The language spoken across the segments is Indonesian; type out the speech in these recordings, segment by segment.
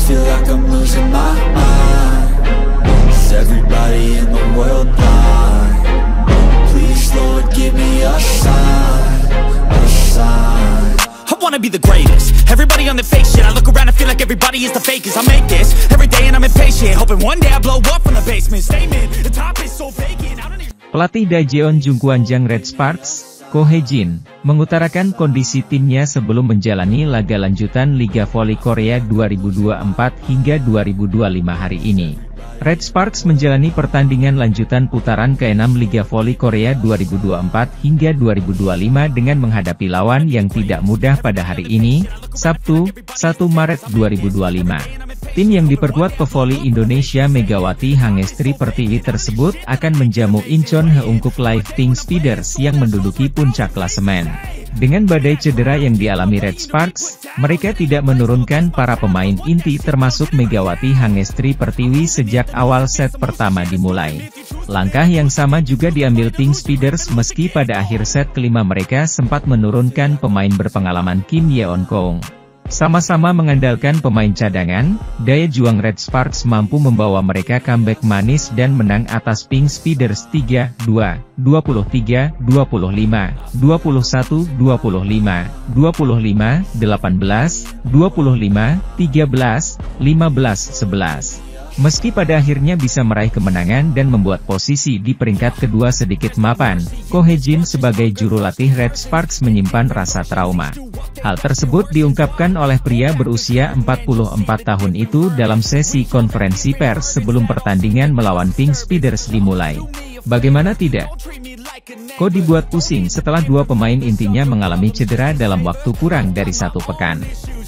feel like I'm losing my mind. Is everybody in the world blind? Please, Lord, give me a sign, a sign. I wanna be the greatest. Everybody on the fake shit. I look around and feel like everybody is the fakest. I make this every day and I'm impatient, hoping one day I blow up from the basement. Statement, the top is so vacant. I don't even... Pelatih Daejeon Jungkwanjang Red Sparks, Ko Hae-jin, mengutarakan kondisi timnya sebelum menjalani laga lanjutan Liga Voli Korea 2024 hingga 2025 hari ini. Red Sparks menjalani pertandingan lanjutan putaran ke-6 Liga Voli Korea 2024 hingga 2025 dengan menghadapi lawan yang tidak mudah pada hari ini, Sabtu, 1 Maret 2025. Tim yang diperkuat pevoli Indonesia Megawati Hangestri Pertiwi tersebut akan menjamu Incheon Heungkuk Live Pink Speeders yang menduduki puncak klasemen. Dengan badai cedera yang dialami Red Sparks, mereka tidak menurunkan para pemain inti termasuk Megawati Hangestri Pertiwi sejak awal set pertama dimulai. Langkah yang sama juga diambil Pink Speeders meski pada akhir set kelima mereka sempat menurunkan pemain berpengalaman Kim Yeon-kong. Sama-sama mengandalkan pemain cadangan, daya juang Red Sparks mampu membawa mereka comeback manis dan menang atas Pink Speeders 3-2, 23-25, 21-25, 25-18, 25-13, 15-11. Meski pada akhirnya bisa meraih kemenangan dan membuat posisi di peringkat kedua sedikit mapan, Ko Hae-jin sebagai juru latih Red Sparks menyimpan rasa trauma. Hal tersebut diungkapkan oleh pria berusia 44 tahun itu dalam sesi konferensi pers sebelum pertandingan melawan Pink Speeders dimulai. Bagaimana tidak? Ko dibuat pusing setelah dua pemain intinya mengalami cedera dalam waktu kurang dari 1 pekan.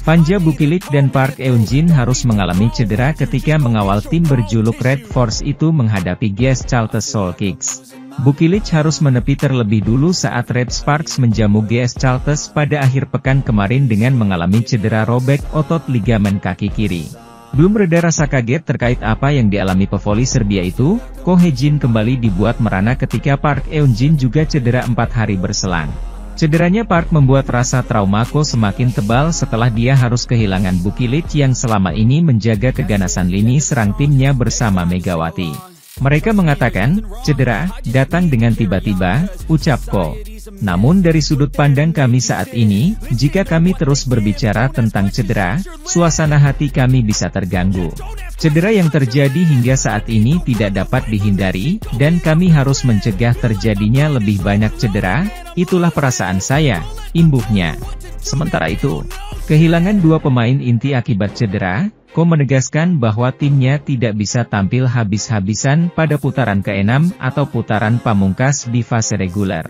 Fanja Bukilik dan Park Eun-jin harus mengalami cedera ketika mengawal tim berjuluk Red Force itu menghadapi GS Chalters Seoul Kicks. Bukilik harus menepi terlebih dulu saat Red Sparks menjamu GS Chalters pada akhir pekan kemarin dengan mengalami cedera robek otot ligamen kaki kiri. Belum reda rasa kaget terkait apa yang dialami pevoli Serbia itu, Ko Hae-jin kembali dibuat merana ketika Park Eun-jin juga cedera 4 hari berselang. Cederanya Park membuat rasa trauma Ko semakin tebal setelah dia harus kehilangan Bukilik yang selama ini menjaga keganasan lini serang timnya bersama Megawati. Mereka mengatakan, cedera datang dengan tiba-tiba, ucap Ko. Namun dari sudut pandang kami saat ini, jika kami terus berbicara tentang cedera, suasana hati kami bisa terganggu. Cedera yang terjadi hingga saat ini tidak dapat dihindari, dan kami harus mencegah terjadinya lebih banyak cedera, itulah perasaan saya, imbuhnya. Sementara itu, kehilangan dua pemain inti akibat cedera, Ko menegaskan bahwa timnya tidak bisa tampil habis-habisan pada putaran ke-6 atau putaran pamungkas di fase reguler.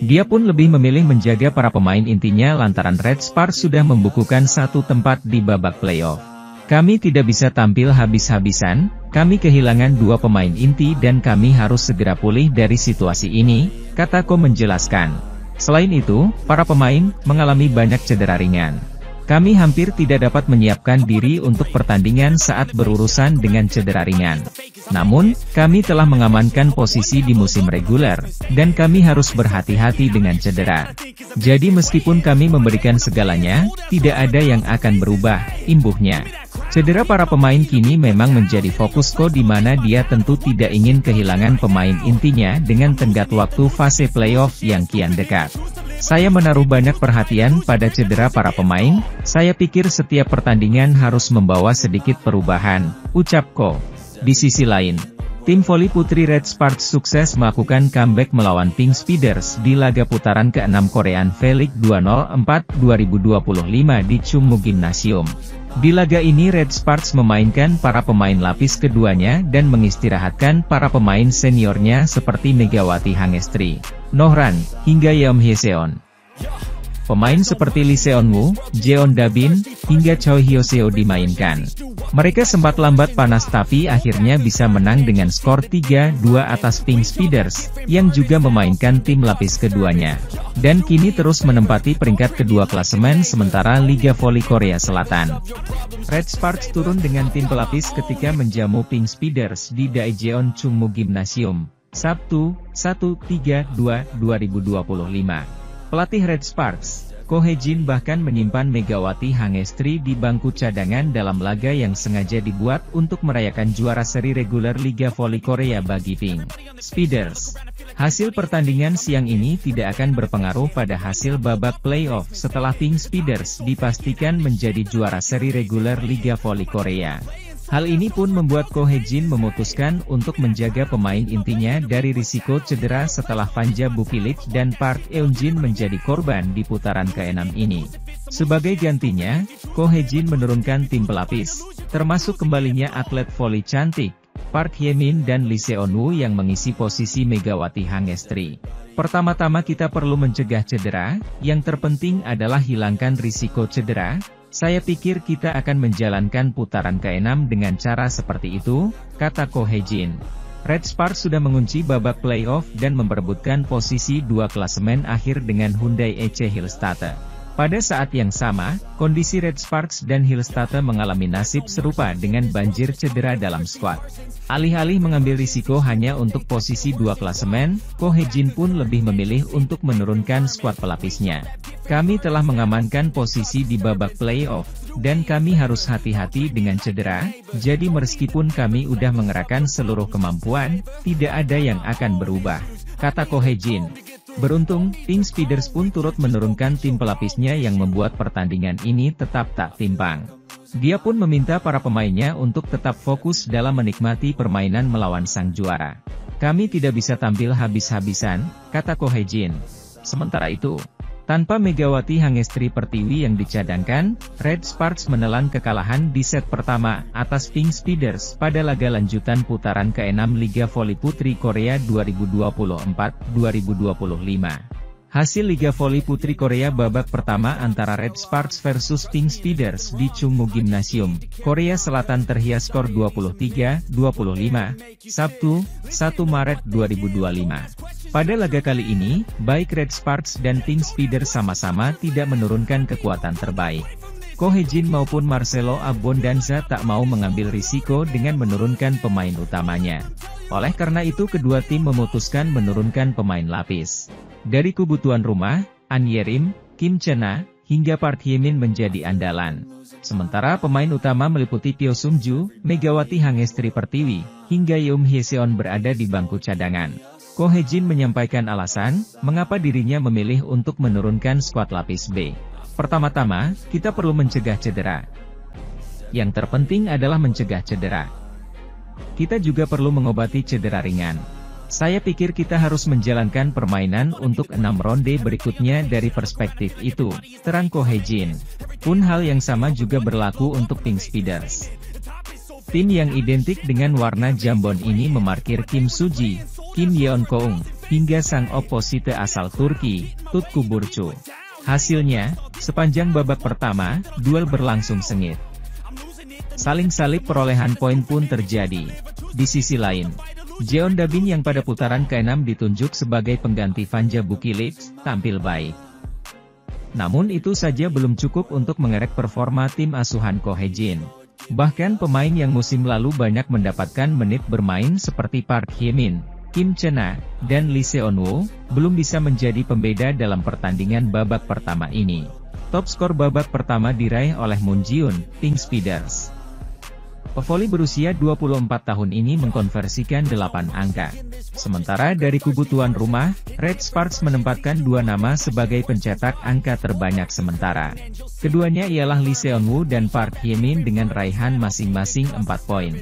Dia pun lebih memilih menjaga para pemain intinya lantaran Red Sparks sudah membukukan 1 tempat di babak playoff. Kami tidak bisa tampil habis-habisan, kami kehilangan 2 pemain inti dan kami harus segera pulih dari situasi ini, kata Ko menjelaskan. Selain itu, para pemain mengalami banyak cedera ringan. Kami hampir tidak dapat menyiapkan diri untuk pertandingan saat berurusan dengan cedera ringan. Namun, kami telah mengamankan posisi di musim reguler, dan kami harus berhati-hati dengan cedera. Jadi meskipun kami memberikan segalanya, tidak ada yang akan berubah, imbuhnya. Cedera para pemain kini memang menjadi fokus Ko di mana dia tentu tidak ingin kehilangan pemain intinya dengan tenggat waktu fase playoff yang kian dekat. Saya menaruh banyak perhatian pada cedera para pemain, saya pikir setiap pertandingan harus membawa sedikit perubahan, ucap Ko. Di sisi lain, tim voli putri Red Sparks sukses melakukan comeback melawan Pink Speeders di laga putaran ke-6 Korean V-League 204 2025 di Chungmu Gymnasium. Di laga ini Red Sparks memainkan para pemain lapis keduanya dan mengistirahatkan para pemain seniornya seperti Megawati Hangestri, Nohran, hingga Yeom Hye-seon. Pemain seperti Lee Seon-woo, Jeon Da-bin, hingga Choi Hyo-seo dimainkan. Mereka sempat lambat panas tapi akhirnya bisa menang dengan skor 3-2 atas Pink Speeders, yang juga memainkan tim lapis keduanya. Dan kini terus menempati peringkat kedua klasemen sementara Liga Voli Korea Selatan. Red Sparks turun dengan tim pelapis ketika menjamu Pink Speeders di Daejeon Chungmu Gymnasium, Sabtu, 1/3/2025. Pelatih Red Sparks, Ko Hye-jin bahkan menyimpan Megawati Hangestri di bangku cadangan dalam laga yang sengaja dibuat untuk merayakan juara seri reguler Liga Voli Korea bagi Pink Speeders. Hasil pertandingan siang ini tidak akan berpengaruh pada hasil babak playoff setelah Pink Speeders dipastikan menjadi juara seri reguler Liga Voli Korea. Hal ini pun membuat Ko Hye-jin memutuskan untuk menjaga pemain intinya dari risiko cedera setelah Fanja Bukilit dan Park Eun-jin menjadi korban di putaran ke-6 ini. Sebagai gantinya, Ko Hye-jin menurunkan tim pelapis, termasuk kembalinya atlet voli cantik, Park Hye-min dan Lee Seon-woo yang mengisi posisi Megawati Hangestri. Pertama-tama kita perlu mencegah cedera, yang terpenting adalah hilangkan risiko cedera. Saya pikir kita akan menjalankan putaran ke-6 dengan cara seperti itu, kata Ko Hye-jin. Red Sparks sudah mengunci babak playoff dan memperebutkan posisi 2 klasemen akhir dengan Hyundai EC Hillstatte. Pada saat yang sama, kondisi Red Sparks dan Hillstatte mengalami nasib serupa dengan banjir cedera dalam skuad. Alih-alih mengambil risiko hanya untuk posisi 2 klasemen, Ko Hye-jin pun lebih memilih untuk menurunkan skuad pelapisnya. Kami telah mengamankan posisi di babak playoff, dan kami harus hati-hati dengan cedera, jadi meskipun kami udah mengerahkan seluruh kemampuan, tidak ada yang akan berubah, kata Ko Hye-jin. Beruntung, Pink Speeders pun turut menurunkan tim pelapisnya yang membuat pertandingan ini tetap tak timpang. Dia pun meminta para pemainnya untuk tetap fokus dalam menikmati permainan melawan sang juara. Kami tidak bisa tampil habis-habisan, kata Ko Hye-jin. Sementara itu, tanpa Megawati Hangestri Pertiwi yang dicadangkan, Red Sparks menelan kekalahan di set pertama atas Pink Speeders pada laga lanjutan putaran ke-6 Liga Voli Putri Korea 2024-2025. Hasil Liga Voli Putri Korea babak pertama antara Red Sparks versus Pink Speeders di Chungmu Gymnasium, Korea Selatan terhias skor 23-25, Sabtu, 1 Maret 2025. Pada laga kali ini, baik Red Sparks dan Pink Speeders sama-sama tidak menurunkan kekuatan terbaik. Ko Hye-jin maupun Marcelo Abondanza tak mau mengambil risiko dengan menurunkan pemain utamanya. Oleh karena itu kedua tim memutuskan menurunkan pemain lapis. Dari kubu tuan rumah, An Yerim, Kim Chena, hingga Park Hye-min menjadi andalan. Sementara pemain utama meliputi Pyo Sung-ju, Megawati Hangestri Pertiwi, hingga Yoon Hye-seon berada di bangku cadangan. Ko Hye-jin menyampaikan alasan, mengapa dirinya memilih untuk menurunkan skuad lapis B. Pertama-tama, kita perlu mencegah cedera. Yang terpenting adalah mencegah cedera. Kita juga perlu mengobati cedera ringan. Saya pikir kita harus menjalankan permainan untuk 6 ronde berikutnya dari perspektif itu, terang Ko Hye-jin. Pun hal yang sama juga berlaku untuk Pink Speeders. Tim yang identik dengan warna jambon ini memarkir Kim Suji, Kim Yeon-keung, hingga sang oposite asal Turki, Tutku Burcu. Hasilnya, sepanjang babak pertama, duel berlangsung sengit. Saling salib perolehan poin pun terjadi. Di sisi lain, Jeon Da-bin yang pada putaran ke-6 ditunjuk sebagai pengganti Fanja Bukilit, tampil baik. Namun itu saja belum cukup untuk mengerek performa tim asuhan Ko Hye-jin. Bahkan pemain yang musim lalu banyak mendapatkan menit bermain seperti Park Hye-min, Kim Chena, dan Lee Seon-woo, belum bisa menjadi pembeda dalam pertandingan babak pertama ini. Top skor babak pertama diraih oleh Moon Ji-yoon, Pink Speeders. Pevoli berusia 24 tahun ini mengkonversikan 8 angka. Sementara dari kubu tuan rumah, Red Sparks menempatkan 2 nama sebagai pencetak angka terbanyak sementara. Keduanya ialah Lee Seon-woo dan Park Hye-min dengan raihan masing-masing 4 poin.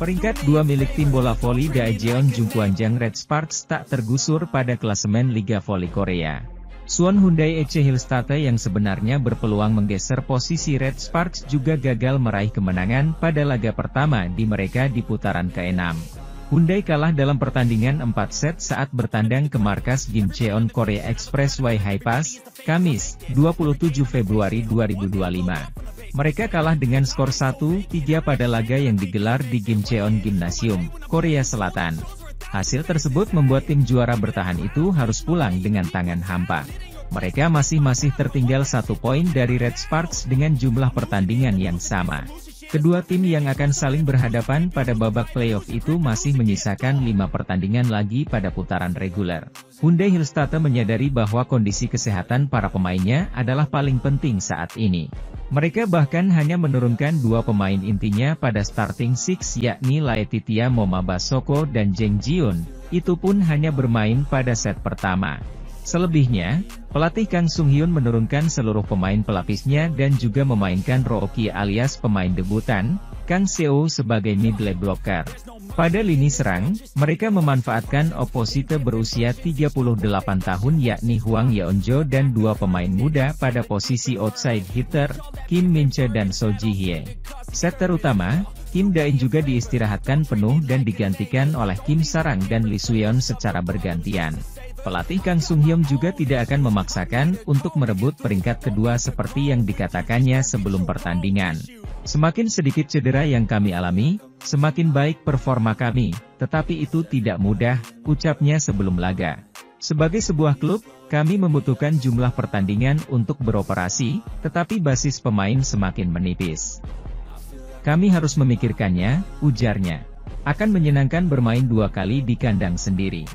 Peringkat 2 milik tim bola voli Daejeon Jungkwanjang Red Sparks tak tergusur pada klasemen Liga Voli Korea. Suwon Hyundai EC Hillstatte yang sebenarnya berpeluang menggeser posisi Red Sparks juga gagal meraih kemenangan pada laga pertama di mereka di putaran ke-6. Hyundai kalah dalam pertandingan 4 set saat bertandang ke markas Gimcheon Korea Expressway High-Pass, Kamis, 27 Februari 2025. Mereka kalah dengan skor 1-3 pada laga yang digelar di Gimcheon Gymnasium, Korea Selatan. Hasil tersebut membuat tim juara bertahan itu harus pulang dengan tangan hampa. Mereka masih tertinggal 1 poin dari Red Sparks dengan jumlah pertandingan yang sama. Kedua tim yang akan saling berhadapan pada babak playoff itu masih menyisakan 5 pertandingan lagi pada putaran reguler. Hyundai Hillstatte menyadari bahwa kondisi kesehatan para pemainnya adalah paling penting saat ini. Mereka bahkan hanya menurunkan 2 pemain intinya pada starting six, yakni Laetitia Momabasoko dan Jeng Jiun, itu pun hanya bermain pada set pertama. Selebihnya, pelatih Kang Sung Hyun menurunkan seluruh pemain pelapisnya dan juga memainkan Rookie alias pemain debutan, Kang Seo sebagai middle blocker. Pada lini serang, mereka memanfaatkan oposite berusia 38 tahun yakni Hwang Yeonjo dan 2 pemain muda pada posisi outside hitter, Kim Min-che dan So Ji-hye. Setter utama, Kim Da-in juga diistirahatkan penuh dan digantikan oleh Kim Sarang dan Lee Suyeon secara bergantian. Pelatih Kang Sung Hyun juga tidak akan memaksakan untuk merebut peringkat kedua seperti yang dikatakannya sebelum pertandingan. Semakin sedikit cedera yang kami alami, semakin baik performa kami, tetapi itu tidak mudah, ucapnya sebelum laga. Sebagai sebuah klub, kami membutuhkan jumlah pertandingan untuk beroperasi, tetapi basis pemain semakin menipis. Kami harus memikirkannya, ujarnya. Akan menyenangkan bermain 2 kali di kandang sendiri.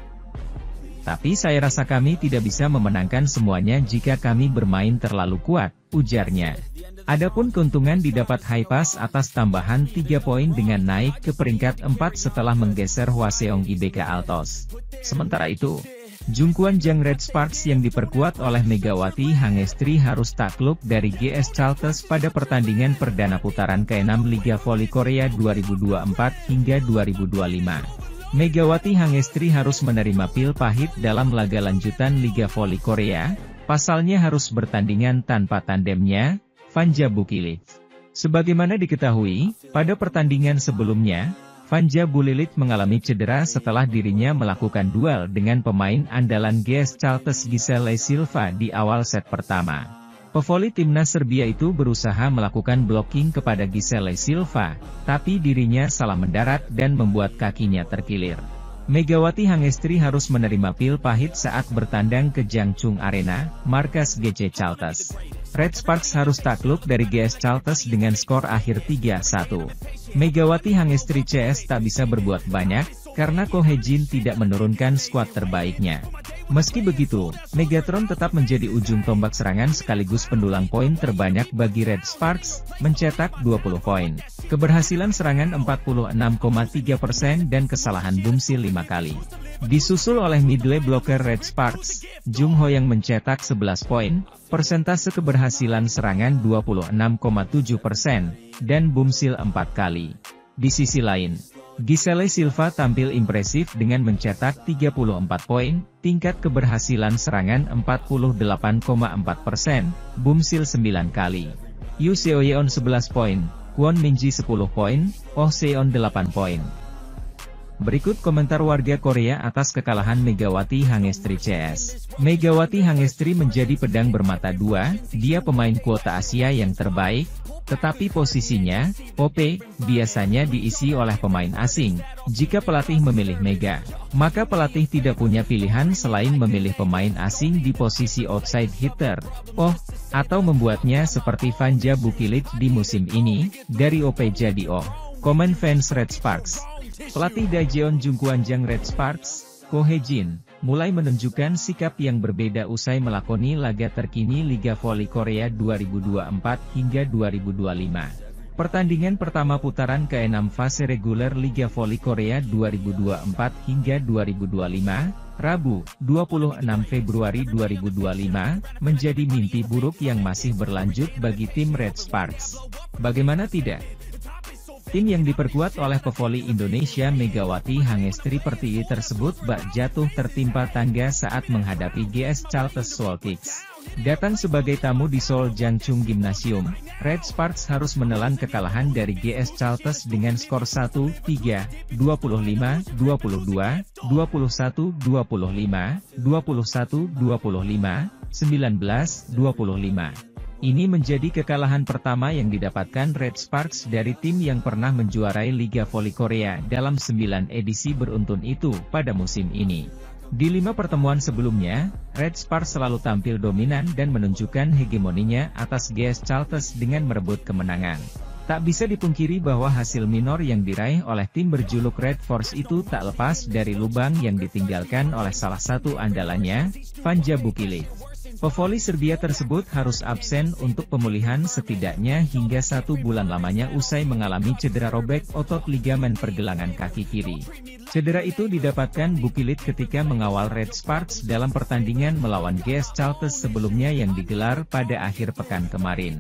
Tapi saya rasa kami tidak bisa memenangkan semuanya jika kami bermain terlalu kuat, ujarnya. Adapun keuntungan didapat Haepas atas tambahan 3 poin dengan naik ke peringkat 4 setelah menggeser Hwaseong IBK Altos. Sementara itu, Jungkwon Jang Red Sparks yang diperkuat oleh Megawati Hangestri harus takluk dari GS Chalters pada pertandingan perdana putaran ke-6 Liga Voli Korea 2024 hingga 2025. Megawati Hangestri harus menerima pil pahit dalam laga lanjutan Liga Voli Korea, pasalnya harus bertandingan tanpa tandemnya, Vanja Bukilit. Sebagaimana diketahui, pada pertandingan sebelumnya, Vanja Bukilit mengalami cedera setelah dirinya melakukan duel dengan pemain andalan GS Chalters Giselle Silva di awal set pertama. Pevoli timnas Serbia itu berusaha melakukan blocking kepada Giselle Silva, tapi dirinya salah mendarat dan membuat kakinya terkilir. Megawati Hangestri harus menerima pil pahit saat bertandang ke Jangchung Arena, markas GC Chalters. Red Sparks harus takluk dari GS Chalters dengan skor akhir 3-1. Megawati Hangestri CS tak bisa berbuat banyak, karena Ko Hae-jin tidak menurunkan skuad terbaiknya. Meski begitu, Megatron tetap menjadi ujung tombak serangan sekaligus pendulang poin terbanyak bagi Red Sparks, mencetak 20 poin. Keberhasilan serangan 46,3% dan kesalahan Bumsil 5 kali. Disusul oleh middle blocker Red Sparks, Jung Ho yang mencetak 11 poin, persentase keberhasilan serangan 26,7%, dan Bumsil 4 kali. Di sisi lain, Giselle Silva tampil impresif dengan mencetak 34 poin, tingkat keberhasilan serangan 48,4%, Bumsil 9 kali. Yu Seoyeon 11 poin, Kwon Minji 10 poin, Oh Seon 8 poin. Berikut komentar warga Korea atas kekalahan Megawati Hangestri CS. Megawati Hangestri menjadi pedang bermata dua, dia pemain kuota Asia yang terbaik, tetapi posisinya, OP, biasanya diisi oleh pemain asing. Jika pelatih memilih Mega, maka pelatih tidak punya pilihan selain memilih pemain asing di posisi outside hitter, atau membuatnya seperti Vanja Bukilit di musim ini, dari OP jadi O. Komen fans Red Sparks. Pelatih Daejeon Jungkwanjang Red Sparks, Ko Hae-jin, mulai menunjukkan sikap yang berbeda usai melakoni laga terkini Liga Voli Korea 2024 hingga 2025. Pertandingan pertama putaran ke-6 fase reguler Liga Voli Korea 2024 hingga 2025, Rabu, 26 Februari 2025, menjadi mimpi buruk yang masih berlanjut bagi tim Red Sparks. Bagaimana tidak? Tim yang diperkuat oleh pevoli Indonesia Megawati Hangestri Pertiwi tersebut bak jatuh tertimpa tangga saat menghadapi GS Chalters Seoul Kicks. Datang sebagai tamu di Seoul Jangchung Gymnasium, Red Sparks harus menelan kekalahan dari GS Chalters dengan skor 1-3, 25-22, 21-25, 21-25, 19-25. Ini menjadi kekalahan pertama yang didapatkan Red Sparks dari tim yang pernah menjuarai Liga Voli Korea dalam 9 edisi beruntun itu pada musim ini. Di 5 pertemuan sebelumnya, Red Sparks selalu tampil dominan dan menunjukkan hegemoninya atas GS Chalters dengan merebut kemenangan. Tak bisa dipungkiri bahwa hasil minor yang diraih oleh tim berjuluk Red Force itu tak lepas dari lubang yang ditinggalkan oleh salah satu andalannya, Vanja Bukilic. Pevoli Serbia tersebut harus absen untuk pemulihan setidaknya hingga 1 bulan lamanya usai mengalami cedera robek otot ligamen pergelangan kaki kiri. Cedera itu didapatkan Bukilic ketika mengawal Red Sparks dalam pertandingan melawan GS Caltes sebelumnya yang digelar pada akhir pekan kemarin.